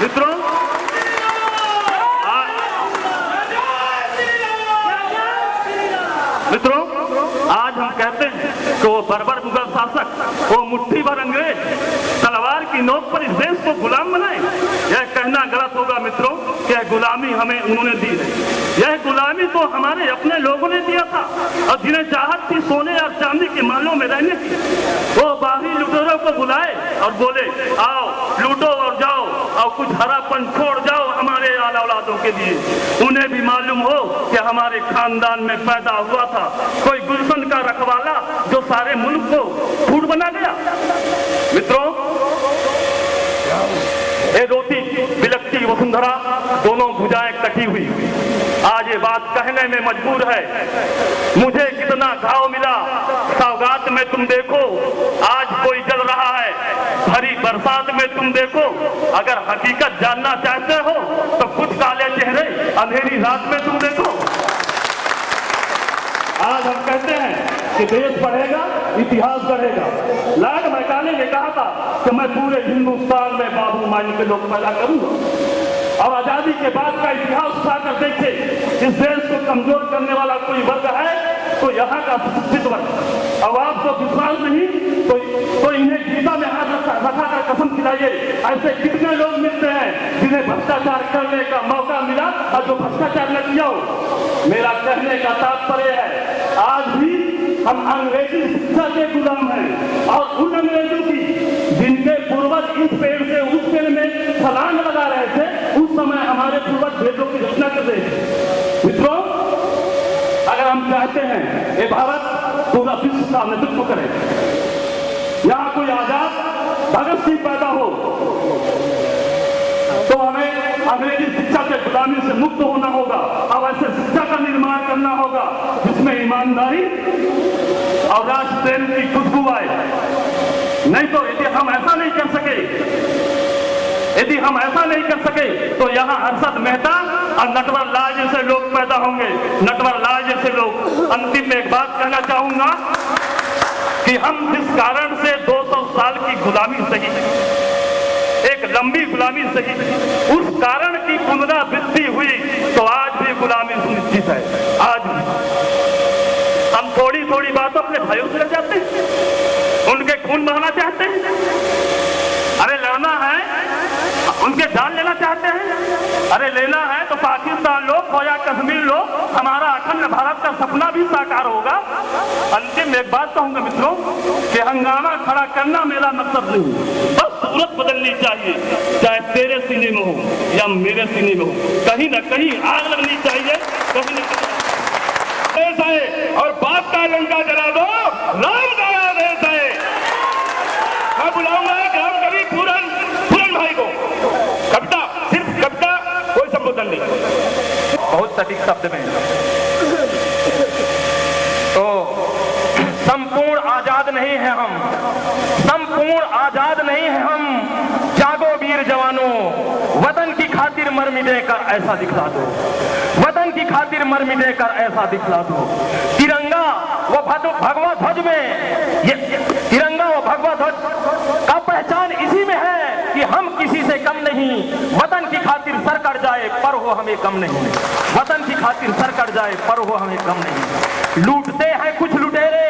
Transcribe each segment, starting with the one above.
मित्रों, आज हम कहते हैं कि वो बर्बर मुगल शासक, वो मुट्ठी भर अंग्रेज तलवार की नोक पर इस देश को गुलाम बनाए। यह कहना गलत होगा मित्रों कि यह गुलामी हमें उन्होंने दी है। यह गुलामी तो हमारे अपने लोगों ने दिया था, और जिन्हें चाहत थी सोने और चांदी के महलों में रहने की, वो बाहरी लुटेरों को बुलाए और बोले आओ लूटो और जाओ, और कुछ हरापन छोड़ जाओ हमारे आला औलादों के लिए। उन्हें भी मालूम हो कि हमारे खानदान में पैदा हुआ था कोई गुलशन का रखवाला जो सारे मुल्क को फूड बना गया। मित्रों, ये रोती बिलकती वसुंधरा दोनों भुजाएं कटी हुई आज ये बात कहने में मजबूर है, मुझे कितना घाव मिला सौगात में तुम देखो, आज कोई जल रहा है भरी बरसात में तुम देखो। अगर हकीकत जानना चाहते हो तो कुछ काले चेहरे अंधेरी रात में तुम देखो। आज हम कहते हैं कि देश बढ़ेगा, इतिहास बढ़ेगा। लॉर्ड मैकाले ने कहा था कि मैं पूरे हिंदुस्तान में बाबू माई के लोग पैदा करूंगा। और आजादी के बाद का इतिहास उठाकर देखे, इस देश को कमजोर करने वाला कोई वर्ग है तो यहाँ का शिक्षित वर्ग। अब आपको विश्वास नहीं तो इन्हें गीता में हाथ रखा कर कसम खिलाइए, ऐसे कितने लोग मिलते हैं जिन्हें भ्रष्टाचार करने का मौका मिला और जो भ्रष्टाचार न किया हो। मेरा कहने का तात्पर्य है आज भी हम अंग्रेजी शिक्षा के गुलाम हैं, और उन अंग्रेजों की जिनके पूर्वज इस पेड़ से उस पेड़ में छलांग लगा रहे थे, उस समय हमारे पूर्वज वेदों की रचना कर रहे थे। मित्रों, अगर हम चाहते हैं ये भारत पूरा विश्व का नेतृत्व करे, यहाँ कोई आजाद भगत सिंह पैदा हो, तो हमें अंग्रेजी शिक्षा के गुलामी से मुक्त होना होगा। अब ऐसे शिक्षा का निर्माण करना होगा जिसमें ईमानदारी और राष्ट्र प्रेम की खुशबू आए। नहीं तो यदि हम ऐसा नहीं कर सके तो यहाँ हर्षद मेहता और नटवर लाल जैसे लोग पैदा होंगे। नटवर लाल जैसे लोग। अंतिम में एक बात कहना चाहूंगा कि हम जिस कारण से 200 साल की गुलामी सही, एक लंबी गुलामी सही, उस कारण की पुनरावृत्ति हुई तो आज भी गुलामी सुनिश्चित है। आज भी हम थोड़ी थोड़ी बातों अपने भाइयों से लड़ जाते हैं, उनके खून बहाना चाहते हैं। अरे लड़ना है, उनके जान लेना चाहते हैं। अरे लेना है तो पाकिस्तान लो, खोया कश्मीर लो, हमारा अखंड भारत का सपना भी साकार होगा। अंतिम में एक बात कहूंगा मित्रों कि हंगामा खड़ा करना मेरा मकसद नहीं, बस सूरत बदलनी चाहिए, चाहे तेरे सीने में हो या मेरे सीने में हो। कहीं ना कहीं आग लगनी चाहिए, कहीं न कहीं देश है और बाप का लंका जला दो, राम का देश है। मैं बुलाऊंगा ग्राम कवि पूरन भाई को, कविता, सिर्फ कविता, कोई संबोधन नहीं, बहुत सटीक शब्द में। तो संपूर्ण आजाद नहीं है हम, संपूर्ण आजाद नहीं है हम। जागो वीर जवानों, वतन की खातिर मर मिटे कर ऐसा दिखला दो, वतन की खातिर मर मिटे कर ऐसा दिखला दो। तिरंगा व भगवा ध्वज में, ये तिरंगा व भगवा ध्वज का पहचान इसी में है कि हम किसी से कम नहीं। वतन की खातिर सर कट जाए पर हो हमें कम नहीं, वतन की खातिर सर कट जाए पर हो हमें कम नहीं। लूटते हैं कुछ लुटेरे,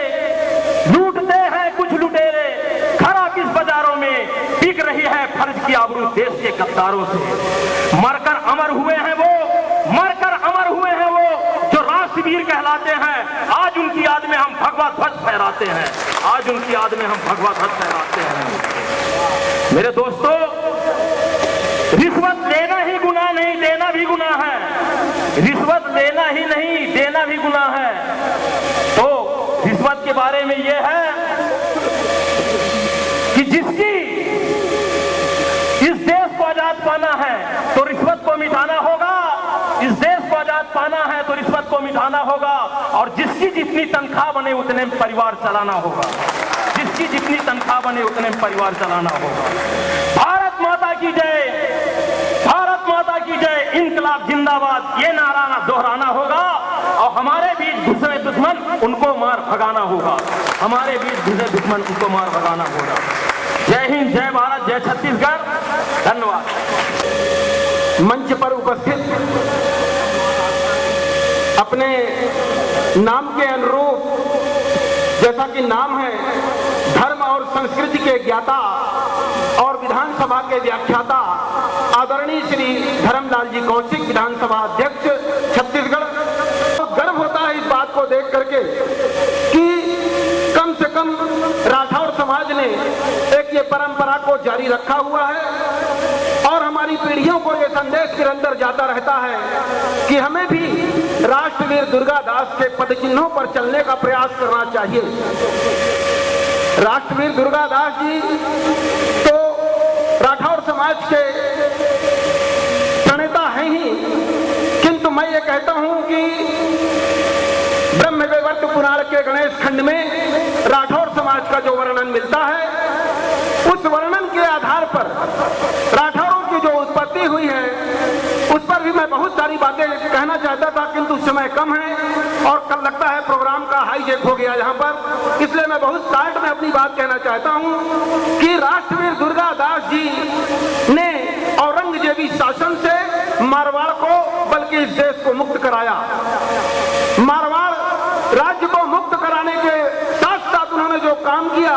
लूटते हैं कुछ लुटेरे, खराब इस बाजारों में बिक रही है फर्ज की आबरू देश के गद्दारों से। मरकर अमर हुए हैं वो, मरकर अमर हुए हैं वो जो राष्ट्रवीर कहलाते हैं। आज उनकी याद में हम भगवा ध्वज फहराते हैं, आज उनकी याद में हम भगवा ध्वज फहराते हैं। मेरे दोस्तों, रिश्वत लेना ही गुनाह नहीं, देना भी गुनाह है। रिश्वत लेना ही नहीं, देना भी गुनाह है। तो रिश्वत के बारे में यह है कि जिसकी इस देश को आजाद पाना है तो रिश्वत को मिटाना होगा, इस देश को आजाद पाना है तो रिश्वत को मिटाना होगा। और जिसकी जितनी तनख्वाह बने उतने परिवार चलाना होगा, जिसकी जितनी तनख्वाह बने उतने परिवार चलाना होगा। भारत माता की जय, भारत माता की जय, इनकलाब जिंदाबाद, ये नारा दोहराना होगा। और हमारे बीच घुसे दुश्मन उनको मार भगाना होगा, हमारे बीच घुसे दुश्मन उनको मार भगाना होगा। जय हिंद, जय भारत, जय छत्तीसगढ़। धन्यवाद। मंच पर उपस्थित अपने नाम के अनुरूप, जैसा कि नाम है, धर्म और संस्कृति के ज्ञाता और विधानसभा के व्याख्याता आदरणीय श्री धर्मलाल जी कौशिक, विधानसभा अध्यक्ष छत्तीसगढ़। तो गर्व होता है इस बात को देख करके कि कम से कम राठौर समाज ने एक ये परंपरा को जारी रखा हुआ है और हमारी पीढ़ियों को ये संदेश निरंतर जाता रहता है कि हमें भी राष्ट्रवीर दुर्गादास के पदचिन्हों पर चलने का प्रयास करना चाहिए। राष्ट्रवीर दुर्गादास जी तो राठौर समाज के प्रणेता हैं ही, किंतु मैं ये कहता हूं कि ब्रह्मवैवर्त पुराण के गणेश खंड में राठौर समाज का जो वर्णन मिलता है, उस वर्णन के आधार पर राठौरों की जो उत्पत्ति हुई है उस पर भी मैं बहुत सारी बातें कहना चाहता था, किंतु समय कम है और कल लगता है प्रोग्राम का हाईजैक हो गया यहाँ पर, इसलिए मैं बहुत शार्ट में अपनी बात कहना चाहता हूँ कि राष्ट्रवीर दुर्गादास जी ने औरंगजेबी शासन से मारवाड़ को, बल्कि इस देश को मुक्त कराया। मारवाड़ राज्य को मुक्त कराने के साथ साथ उन्होंने जो काम किया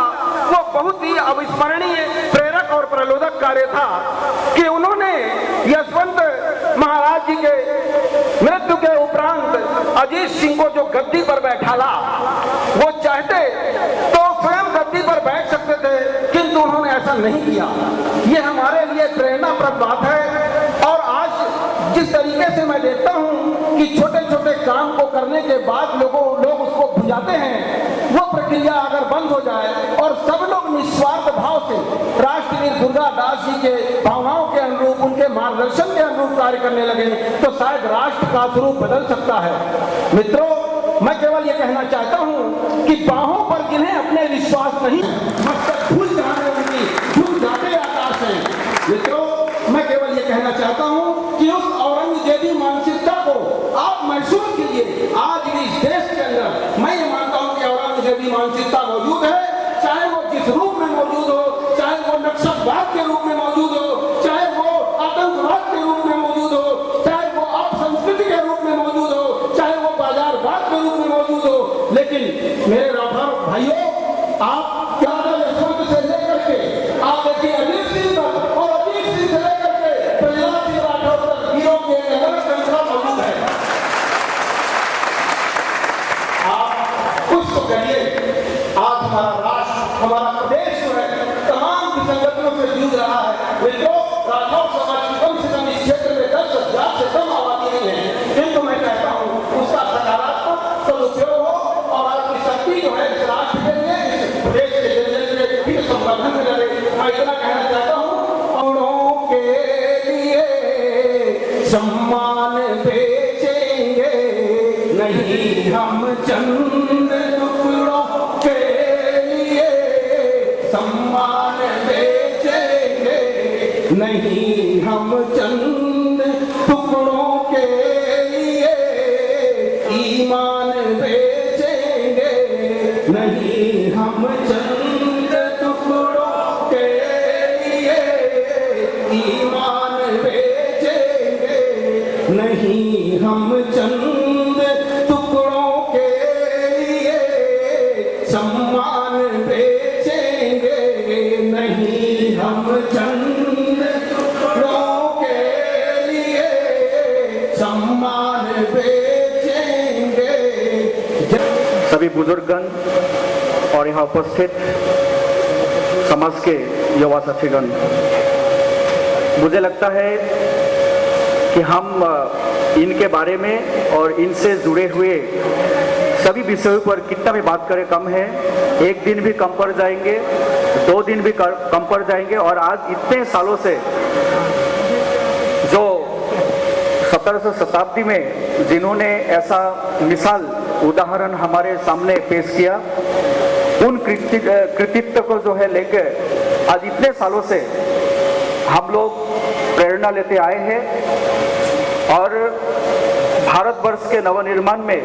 वो बहुत ही अविस्मरणीय, प्रेरक और प्रलोभक कार्य था कि उन्होंने यशवंत महाराज जी के मृत्यु के उपरांत अजीत सिंह को जो गद्दी पर बैठाला, वो चाहते तो स्वयं गद्दी पर बैठ सकते थे, किंतु उन्होंने ऐसा नहीं किया। ये हमारे लिए प्रेरणाप्रद बात है। और आज जिस तरीके से मैं देखता हूं कि छोटे छोटे काम को करने के बाद लोग उसको भुजाते हैं, वो प्रक्रिया अगर बंद हो जाए और सब लोग निस्वार्थ भाव से राष्ट्रवीर दुर्गादास जी के भावनाओं के अनुरूप, उनके मार्गदर्शन के अनुरूप कार्य करने लगे तो शायद राष्ट्र का स्वरूप बदल सकता है। मित्रों, मैं केवल ये कहना चाहता हूं कि बाहों पर जिन्हें अपने विश्वास नहीं, मस्तक भूल जाने उनकी झूठ जाते आकाश है। मित्रों, मैं केवल ये कहना चाहता हूं कि उस औरंगजेबी मानसिकता को आप महसूस कीजिए। आज भी इस देश के अंदर मैं ये मानता हूं कि औरंगजेबी मानसिकता मौजूद है, चाहे वो जिस रूप में मौजूद हो, चाहे वो नक्सलवाद के रूप में मौजूद हो, चाहे वो आतंकवाद के रूप में मौजूद हो, चाहे वो अपसंस्कृति के रूप में मौजूद हो, चाहे वो बाजारवाद के रूप में मौजूद हो। लेकिन मेरे राठौर भाइयों, आप क्या यशवंत से लेकर के आप देखिए अजीत सिंह तक, और अजीत सिंह से लेकर के प्रहलाद सिंह राठौर तक वीरों की एक अलग श्रृंखला मौजूद है। आप कुछ तो करिए। आज हमारा राष्ट्र, हमारा प्रदेश जो है तमाम विसंगतियों से जूझ रहा है। मित्रों, राठौर समाज की कम से कम इस क्षेत्र में 10,000 से कम आबादी नहीं है, किंतु मैं कहता हूँ उसका सकारात्मक सदुपयोग हो और आपकी शक्ति जो है इस राष्ट्र के लिए, इस प्रदेश के जनजन के फिर संवर्धन में लगे। मैं इतना कहना चाहता हूँ, औरों के लिए सम्मान बेचेंगे नहीं हम, चंद टुकड़ों के लिए सम्मान बेचेंगे नहीं हम, चंद टुकड़ों के लिए ईमान बेचेंगे नहीं हम, चंद टुकड़ों के लिए ईमान बेचेंगे नहीं हम, चंद टुकड़ों के लिए सम्मान बेचेंगे नहीं हम, चंद टुकड़ों के लिए सम्मान बेचेंगे। सभी बुजुर्गगण और यहाँ उपस्थित समाज के युवा साथीगण, मुझे लगता है कि हम इनके बारे में और इनसे जुड़े हुए सभी विषयों पर कितना भी बात करें कम है। एक दिन भी कम पड़ जाएंगे, 2 दिन भी कम पड़ जाएंगे। और आज इतने सालों से जो 17वीं शताब्दी में जिन्होंने ऐसा मिसाल उदाहरण हमारे सामने पेश किया, उन कृतित्व को जो है लेकर आज इतने सालों से हम लोग प्रेरणा लेते आए हैं और भारतवर्ष के नवनिर्माण में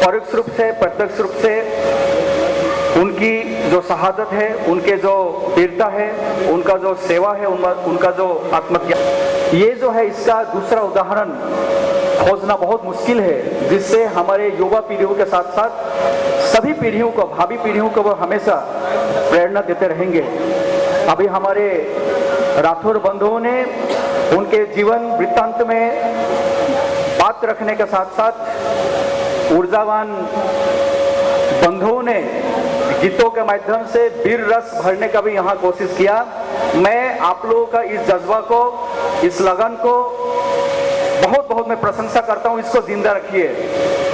परोक्ष रूप से, प्रत्यक्ष रूप से उनकी जो शहादत है, उनके जो वीरता है, उनका जो सेवा है, उनका जो आत्मत्याग, ये जो है इसका दूसरा उदाहरण खोजना बहुत मुश्किल है, जिससे हमारे युवा पीढ़ियों के साथ साथ सभी पीढ़ियों को, भावी पीढ़ियों को वो हमेशा प्रेरणा देते रहेंगे। अभी हमारे राठौर बंधुओं ने उनके जीवन वृत्तांत में बात रखने के साथ साथ ऊर्जावान बंधुओं ने गीतों के माध्यम से वीर रस भरने का भी यहाँ कोशिश किया। मैं आप लोगों का इस जज्बा को, इस लगन को बहुत बहुत मैं प्रशंसा करता हूँ। इसको जिंदा रखिए,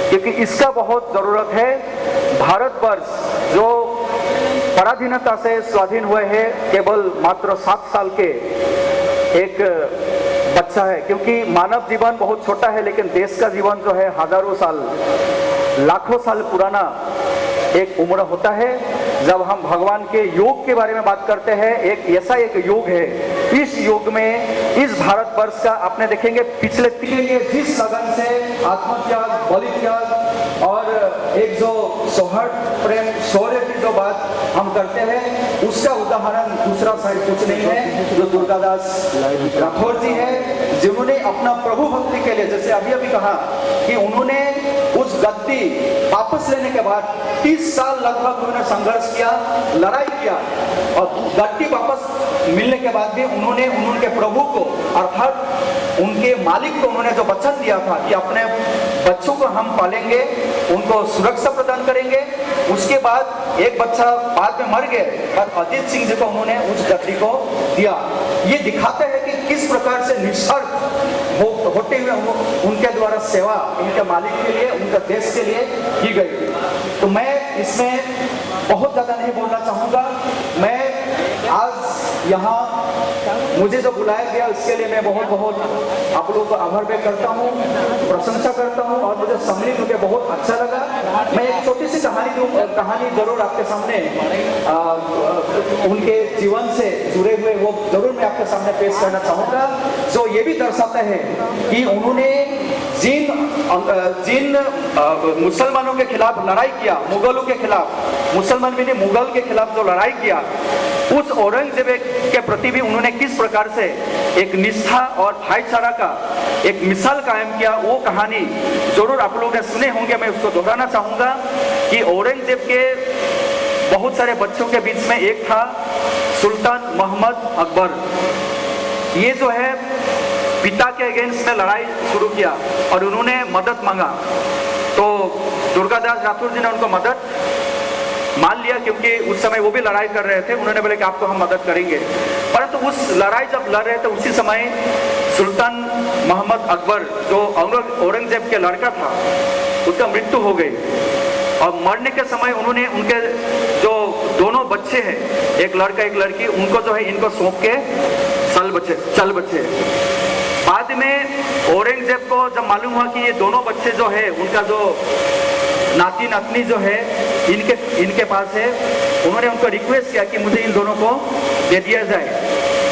क्योंकि इसका बहुत जरूरत है। भारतवर्ष जो पराधीनता से स्वाधीन हुए हैं, केवल मात्र 7 साल के एक बच्चा है, क्योंकि मानव जीवन बहुत छोटा है, लेकिन देश का जीवन जो है हजारों साल, लाखों साल पुराना एक उम्र होता है। जब हम भगवान के योग के बारे में बात करते हैं, एक ऐसा एक योग है, इस योग में इस भारतवर्ष का आपने देखेंगे पिछले 3 जिस लगन से आत्मत्याग, बलित्याग और एक जो सौहार्द, प्रेम, शौर्य की जो बात हम करते हैं, उसका उदाहरण दूसरा साइड कुछ नहीं है, जो दुर्गादास राठौर जी है, जिन्होंने अपना प्रभु भक्ति के लिए, जैसे अभी अभी कहा कि उन्होंने उस गद्दी वापस लेने के बाद 30 साल लगभग उन्होंने संघर्ष किया, लड़ाई किया, और गद्दी वापस मिलने के बाद भी उन्होंने उनके प्रभु को, अर्थात उनके मालिक को उन्होंने जो वचन दिया था कि अपने बच्चों को हम पालेंगे, उनको सुरक्षा प्रदान करेंगे। उसके बाद एक बच्चा बाद में मर गए, पर अजीत सिंह जी को उन्होंने उस गद्दी को दिया। ये दिखाते हैं कि किस प्रकार से निस्वार्थ होते हुए उनके द्वारा सेवा उनके मालिक के लिए, उनके देश के लिए की गई। तो मैं इसमें बहुत ज़्यादा नहीं बोलना चाहूँगा। मैं आज यहाँ मुझे जो बुलाया गया उसके लिए मैं बहुत बहुत आप लोगों को आभार व्यक्त करता हूँ, प्रशंसा करता हूँ, और मुझे सम्मिलित होकर बहुत अच्छा लगा। मैं एक छोटी सी कहानी जरूर आपके सामने उनके जीवन से जुड़े हुए वो जरूर मैं आपके सामने पेश करना चाहूँगा, जो ये भी दर्शाता है कि उन्होंने जिन मुसलमानों के खिलाफ लड़ाई किया, मुगलों के खिलाफ, मुसलमान भी नहीं मुगल के खिलाफ जो लड़ाई किया, उस औरंगजेब के प्रति भी उन्होंने किस प्रकार से एक निष्ठा और भाईचारा का एक मिसाल कायम किया, वो कहानी जरूर आप लोगों ने सुने होंगे। मैं उसको दोहराना चाहूँगा कि औरंगजेब के बहुत सारे बच्चों के बीच में एक था सुल्तान मोहम्मद अकबर। ये जो है पिता के अगेंस्ट में लड़ाई शुरू किया और उन्होंने मदद मांगा, तो दुर्गादास राठौर जी ने उनको मदद मान लिया, क्योंकि उस समय वो भी लड़ाई कर रहे थे। उन्होंने बोले कि आपको हम मदद करेंगे, परंतु उस लड़ाई जब लड़ रहे थे उसी समय सुल्तान मोहम्मद अकबर जो औरंगजेब के लड़का था, उसका मृत्यु हो गई। और मरने के समय उन्होंने उनके जो दोनों बच्चे हैं, एक लड़का एक लड़की, उनको जो है इनको सौंप के चल बचे। बाद में औरंगजेब को जब मालूम हुआ कि ये दोनों बच्चे जो है, उनका जो नाती नातनी जो है इनके पास है, उन्होंने उनको रिक्वेस्ट किया कि मुझे इन दोनों को दे दिया जाए,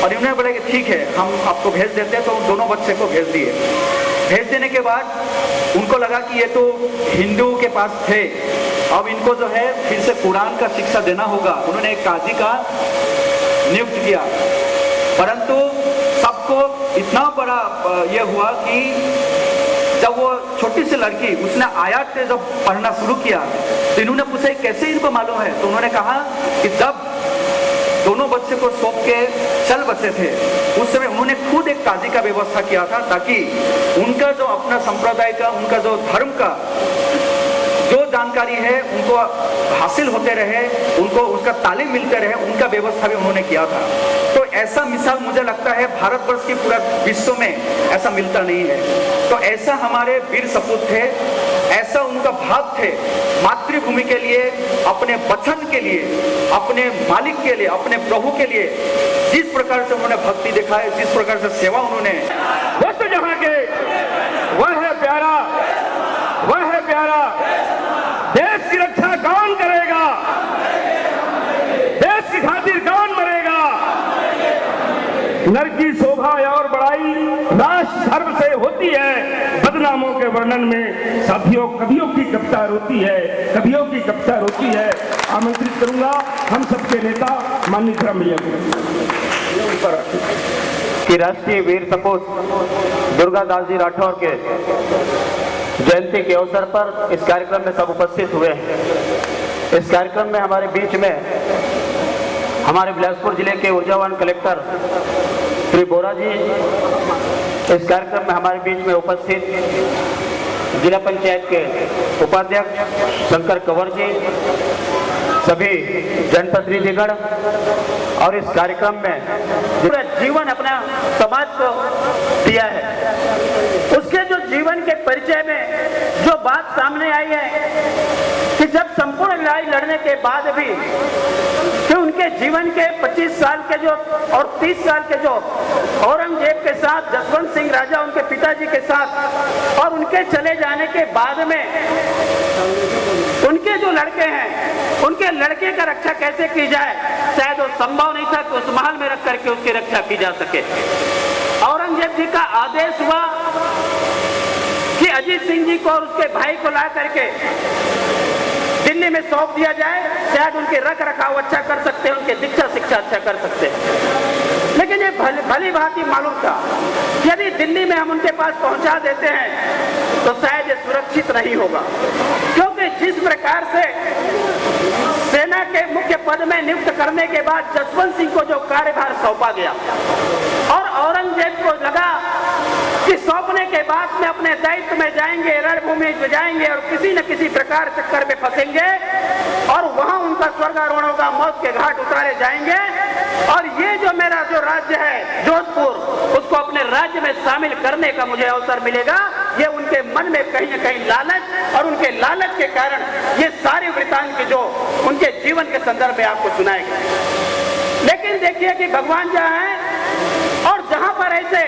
और इन्होंने बोला कि ठीक है हम आपको भेज देते हैं। तो उन दोनों बच्चे को भेज दिए। भेज देने के बाद उनको लगा कि ये तो हिंदू के पास थे, अब इनको जो है फिर से कुरान का शिक्षा देना होगा। उन्होंने एक काजी का नियुक्त किया, परंतु सबको इतना बड़ा ये हुआ कि जब वो छोटी सी लड़की उसने आयत से जब पढ़ना शुरू किया तो इन्होंने पूछा कैसे इनको मालूम है। तो उन्होंने कहा कि जब दोनों बच्चे को सौंप के चल बचे थे उस समय उन्होंने खुद एक काजी का व्यवस्था किया था, ताकि उनका जो अपना संप्रदाय का, उनका जो धर्म का जो जानकारी है उनको हासिल होते रहे, उनको उसका तालीम मिलते रहे, उनका व्यवस्था भी उन्होंने किया था। तो ऐसा मिसाल मुझे लगता है भारतवर्ष के पूरा विश्व में ऐसा मिलता नहीं है। तो ऐसा हमारे वीर सपूत थे, ऐसा उनका भाव थे मातृभूमि के लिए, अपने वचन के लिए, अपने मालिक के लिए, अपने प्रभु के लिए। जिस प्रकार से उन्होंने भक्ति दिखाई, जिस प्रकार से सेवा उन्होंने, दोस्तों जहाँ के वह है प्यारा, वह है प्यारा। देश की रक्षा कौन करेगा, देश की खातिर कौन मरेगा। नर की शोभा और बड़ाई राष्ट्र धर्म से होती है, नामों के वर्णन में साथियों कवियों की कविता रोती है, कवियों की कविता रोती है। आमंत्रित करूंगा हम सबके नेता माननीय धर्म भैया को कि राष्ट्रीय वीर सपूत दुर्गादास जी राठौर के जयंती के अवसर पर इस कार्यक्रम में सब उपस्थित हुए हैं। इस कार्यक्रम में हमारे बीच में हमारे बिलासपुर जिले के ऊर्जावान कलेक्टर श्री बोरा जी, इस कार्यक्रम में हमारे बीच में उपस्थित जिला पंचायत के उपाध्यक्ष शंकर कंवर जी, सभी जनप्रतिनिधिगण और इस कार्यक्रम में पूरा जीवन अपना समाज को दिया है, उसके जो जीवन के परिचय में जो बात सामने आई है कि जब संपूर्ण लड़ाई लड़ने के बाद भी कि उनके जीवन के 25 साल के जो और 30 साल के जो औरंगजेब के साथ जसवंत सिंह राजा उनके पिताजी के साथ और उनके चले जाने के बाद में उनके जो लड़के हैं उनके लड़के का रक्षा कैसे की जाए, शायद वो संभव नहीं था कि उस महल में रख करके उसकी रक्षा की जा सके। औरंगजेब जी का आदेश हुआ कि अजीत सिंह जी को और उसके भाई को ला करके दिल्ली में सौंप दिया जाए, शायद उनके रख रखाव अच्छा कर सकते हैं, उनके दीक्षा शिक्षा अच्छा कर सकते हैं। लेकिन ये भली भांति मालूम था यदि दिल्ली में हम उनके पास पहुंचा देते हैं तो शायद ये सुरक्षित नहीं होगा, क्योंकि जिस प्रकार से सेना के मुख्य पद में नियुक्त करने के बाद जसवंत सिंह को जो कार्यभार सौंपा गया और औरंगजेब को लगा कि सौंपने के बाद में अपने दायित्व में जाएंगे, रणभूमि में जाएंगे और किसी न किसी प्रकार चक्कर में फंसेंगे और वहां उनका स्वर्गारोहण होगा, मौत के घाट उतारे जाएंगे और ये जो मेरा जो राज्य है जोधपुर, उसको अपने राज्य में शामिल करने का मुझे अवसर मिलेगा। ये उनके मन में कहीं न कहीं लालच और उनके लालच के कारण ये सारे वृतांत की जो उनके जीवन के संदर्भ में आपको सुनाए गए। लेकिन देखिए कि भगवान जहाँ है और जहां पर ऐसे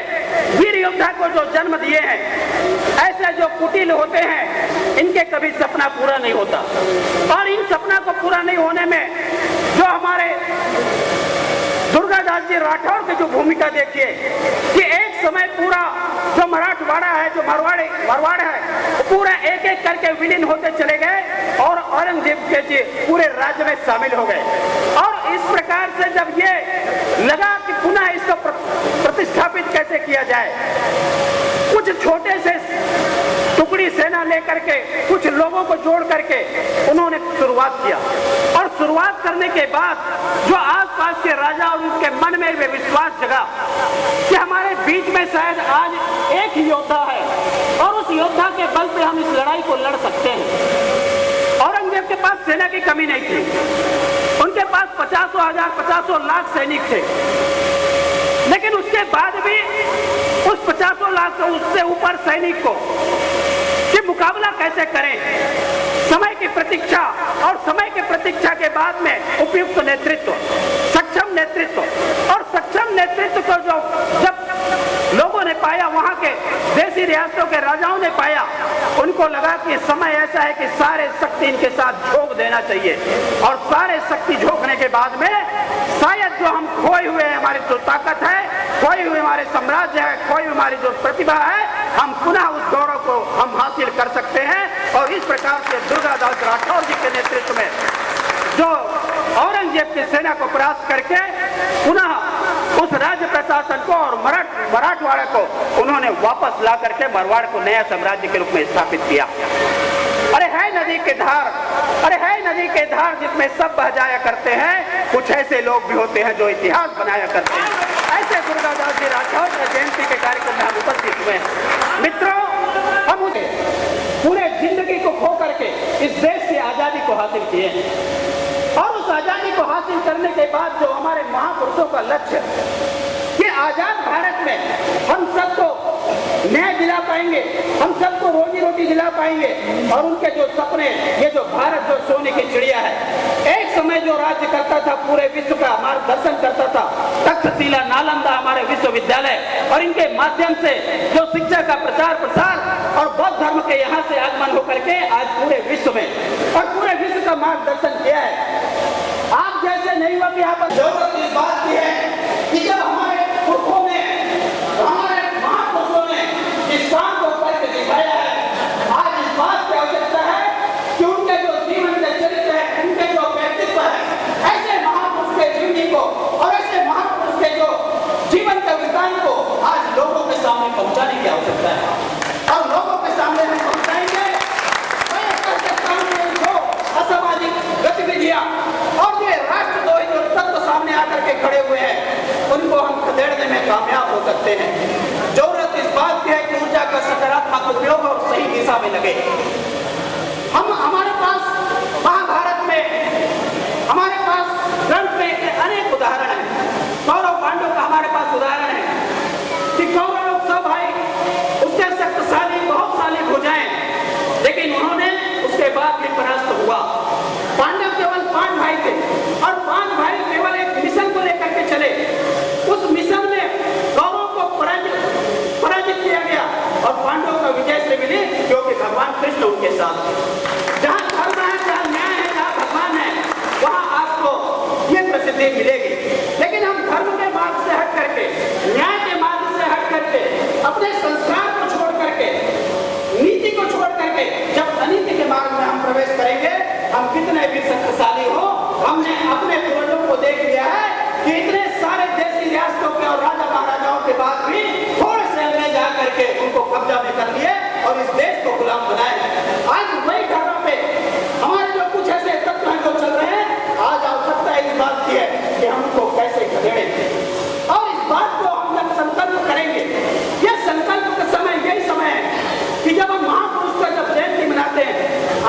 वीर योद्धा को जो जन्म दिए हैं, ऐसे जो कुटिल होते हैं, इनके कभी सपना पूरा नहीं होता। और इन सपना को पूरा नहीं होने में जो हमारे दुर्गादास जी राठौर की जो भूमिका देखिए कि एक समय पूरा जो मराठवाड़ा है, जो मारवाड़ है, पूरा एक एक करके विलीन होते चले गए और औरंगजेब के जी पूरे राज्य में शामिल हो गए। और इस प्रकार से जब ये लगा कि पुनः इसको प्रतिष्ठापित कैसे किया जाए, कुछ छोटे से टुकड़ी सेना लेकर के कुछ लोगों को जोड़ करके उन्होंने शुरुआत किया और शुरुआत करने के बाद जो आसपास के राजा और उनके मन में वे विश्वास जगा कि हमारे बीच में शायद आज एक ही योद्धा है और उस योद्धा के बल पे हम इस लड़ाई को लड़ सकते हैं। औरंगजेब के पास सेना की कमी नहीं थी, उनके पास 50,000 लाख सैनिक थे, लेकिन उसके बाद भी उस 50 लाख से उससे ऊपर सैनिक को कि मुकाबला कैसे करें, समय की प्रतीक्षा और समय की प्रतीक्षा के बाद में उपयुक्त नेतृत्व, सक्षम नेतृत्व और सक्षम नेतृत्व को जो जब लोगों ने पाया, वहां के देशी रियासतों के राजाओं ने पाया, उनको लगा कि समय ऐसा है कि सारे शक्ति इनके साथ झोंक देना चाहिए और सारे शक्ति झोंकने के बाद में शायद जो हम खोए हुए हमारी जो ताकत है, खोए हुए हमारे साम्राज्य है, खोई हुई हमारी जो प्रतिभा है, हम पुनः उस गौरव को हम हासिल कर सकते हैं। और इस प्रकार से दुर्गादास राठौर जी के नेतृत्व में जो औरंगजेब की सेना को परास्त करके पुनः उस राज्य प्रशासन को और मराठवाड़ा को उन्होंने वापस ला करके मारवाड़ को नया साम्राज्य के रूप में स्थापित किया। अरे है नदी के धार, अरे है नदी के धार जिसमें सब बह जाया करते हैं, कुछ ऐसे लोग भी होते हैं जो इतिहास बनाया करते हैं। ऐसे दुर्गादास जी राठौर की जयंती के कार्यक्रम में हम उपस्थित हुए हैं। मित्रों, हम उसे पूरे जिंदगी को खो करके इस देश की आजादी को हासिल किए हैं और उस आजादी को हासिल करने के बाद जो हमारे महापुरुषों का लक्ष्य कि आजाद भारत में हम सबको न्याय दिला पाएंगे, हम सबको रोजी रोटी दिला पाएंगे और उनके जो सपने, ये जो भारत जो सोने की चिड़िया है, एक समय जो राज्य करता था, पूरे विश्व का मार्गदर्शन करता था, तक्षशिला, नालंदा हमारे विश्वविद्यालय और इनके माध्यम से जो शिक्षा का प्रचार प्रसार और बौद्ध धर्म के यहाँ से आगमन होकर के आज पूरे विश्व में और पूरे विश्व का मार्गदर्शन किया है। आप जैसे नहीं हुआ कि यहाँ पर जरूरत इस बात की है कि जब हमारे पुरखों ने, हमारे महापुरुषों ने इस काम को करके दिखाया सामने पहुंचाने की आवश्यकता है और लोगों के सामने हम पहुंचाएंगे। मैं कहता हूं जो असामाजिक गतिविधियां और जो राष्ट्रद्रोही जो तत्व सामने आकर के खड़े हुए हैं उनको हम खदेड़ने में कामयाब हो सकते हैं। जरूरत इस बात की है कि ऊर्जा का सकारात्मक उपयोग और सही दिशा में लगे। हमारे पास महाभारत में हमारे पास ग्रंथ में अनेक उदाहरण हैं। कौरव पांडव का हमारे पास उदाहरण है कि कौरव लोग सब भाई उसके शक्तिशाली बहुत साली हो जाए, लेकिन उन्होंने उसके बाद भी परास्त हुआ। पांडव केवल 5 भाई थे और 5 भाई केवल एक मिशन को लेकर के चले। उस मिशन में कौरवों को पराजित किया गया और पांडवों को विजय से मिली क्योंकि भगवान कृष्ण उनके साथ थे। जहां धर्म है, जहां न्याय है, जहां भगवान है, वहां आपको ये प्रसिद्धि मिलेगी। लेकिन हम धर्म के मार्ग से हट करके, न्याय के मार्ग से हट करके, अपने संस्कार को छोड़ करके, नीति को छोड़ करके जब अनीति के मार्ग में हम प्रवेश करेंगे, हम कितने भी शक्तिशाली हो, हमने अपने पूर्वजों को देख लिया है कि इतने सारे देशी रियासतों के और राजा महाराजाओं के बाद भी थोड़े से अंग्रेज आकर के उनको कब्जा में कर लिए और इस देश को गुलाम बनाए। आज वही ढाबा पे हमारे जो कुछ ऐसे तत्व हैं जो चल रहे हैं, आज आवश्यकता इस बात की है कि हम उनको कैसे खदेड़ें और इस बात को हम जब संकल्प करेंगे। यह संकल्प का समय यही समय है कि जब हम महापुरुष का जब जयंती मनाते हैं।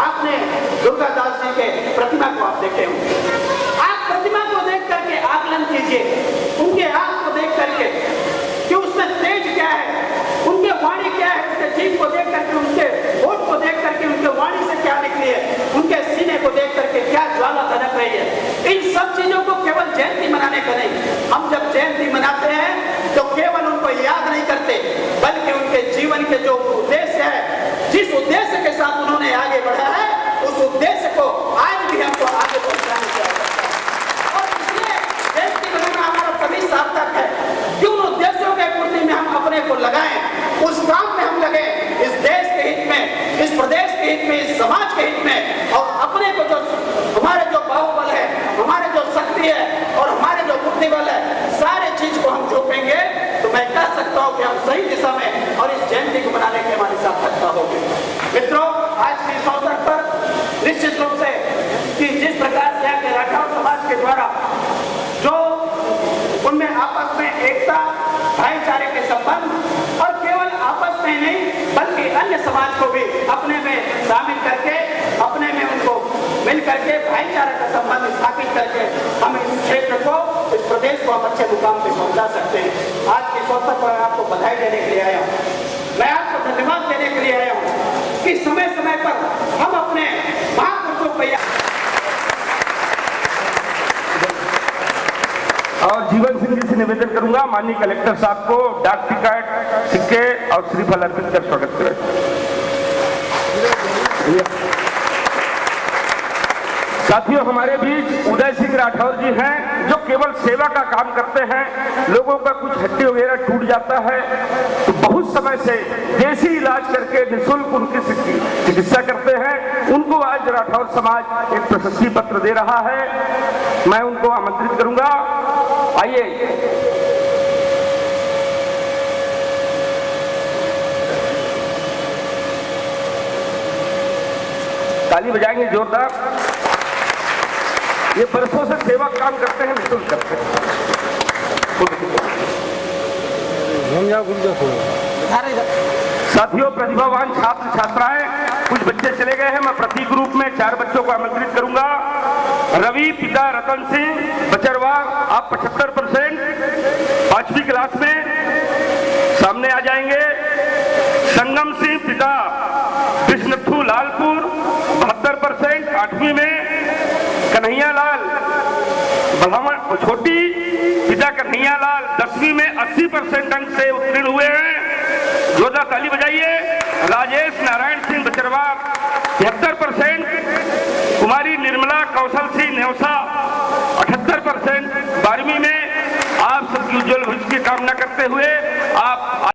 आपने दुर्गा दास जी के प्रतिमा को आप देखे होंगे। आप प्रतिमा को देख करके आकलन कीजिए, उनके आंख को देख करके कि उसमें तेज क्या है, उनके वाणी क्या है, उसके जीभ को देख करके, उनके होठ को देख करके उनके वाणी से क्या निकली है, उनके सीने को देख करके क्या ज्वाला धनक रही है। इन सब चीजों को केवल जयंती मनाने का नहीं, हम जब जयंती मनाते हैं तो केवल उनको याद नहीं करते बल्कि उनके जीवन के जो उद्देश्य है, जिस उद्देश्य के साथ उन्होंने आगे बढ़ा है, उस उद्देश्य को आज भी हमको आगे पहुंचाने की आवश्यकता है। और इसलिए जयंती मनाना हमारा तभी सार्थक है कि उन उद्देश्यों के पूर्ति में हम अपने को लगाएं, उस काम में हम लगे, इस देश के हित में, इस प्रदेश के हित में, इस समाज के हित में, और अपने को जो हमारे जो बाहुबल है, हमारे जो शक्ति है और हमारे जो बुद्धि बल है, सारे चीज को हम जोपेंगे तो मैं कह सकता हूं कि हम सही दिशा में और इस जयंती को मनाने की हमारी सार्थकता होगी। मित्रों, आज के इस अवसर पर निश्चित रूप से कि जिस प्रकार से यहाँ के राठौर समाज के द्वारा जो उनमें आपस में एकता, भाईचारे के संबंध और केवल आपस में नहीं बल्कि अन्य समाज को भी अपने में शामिल करके, अपने में उनको मिल करके भाईचारे का संबंध स्थापित करके हम इस क्षेत्र को, इस प्रदेश को हम अच्छे मुकाम पे पहुंचा सकते हैं। आज के इस अवसर पर आपको बधाई देने के लिए आया हूँ, मैं आपको धन्यवाद देने के लिए आया हूँ कि समय समय पर हम अपने महापुरुषों को और जीवन सिंह जी से निवेदन करूंगा माननीय कलेक्टर साहब को डाक टिकट, सिक्के और श्रीफल अर्पित कर स्वागत करें। साथियों, हमारे बीच उदय सिंह राठौर जी हैं जो केवल सेवा का काम करते हैं। लोगों का कुछ हड्डी वगैरह टूट जाता है तो बहुत समय से देसी इलाज करके निःशुल्क उनकी चिकित्सा करते हैं। उनको आज राठौर समाज एक प्रशस्ति पत्र दे रहा है, मैं उनको आमंत्रित करूंगा। आइए। ताली बजाएंगे जोरदार। ये बरसों से सेवा काम करते हैं, निःशुल्क करते हैं। साथियों, प्रतिभावान छात्र छात्राएं, कुछ बच्चे चले गए हैं, मैं प्रति ग्रुप में 4 बच्चों को आमंत्रित करूंगा। रवि पिता रतन सिंह बचरवा, आप 75% 5वीं क्लास में सामने आ जाएंगे। संगम सिंह पिता कृष्णथू लालपुर 72% 8वीं में। कन्हैया लाल बढ़ावण छोटी पिता कन्हैया लाल 10वीं में 80% अंक से उत्तीर्ण हुए हैं, जोरदार ताली बजाइए। राजेश नारायण सिंह बचरवार 73%, कुमारी निर्मला कौशल सिंह नेवसा 78% 12वीं में। आप सबकी उज्जवल भविष्य की कामना करते हुए आप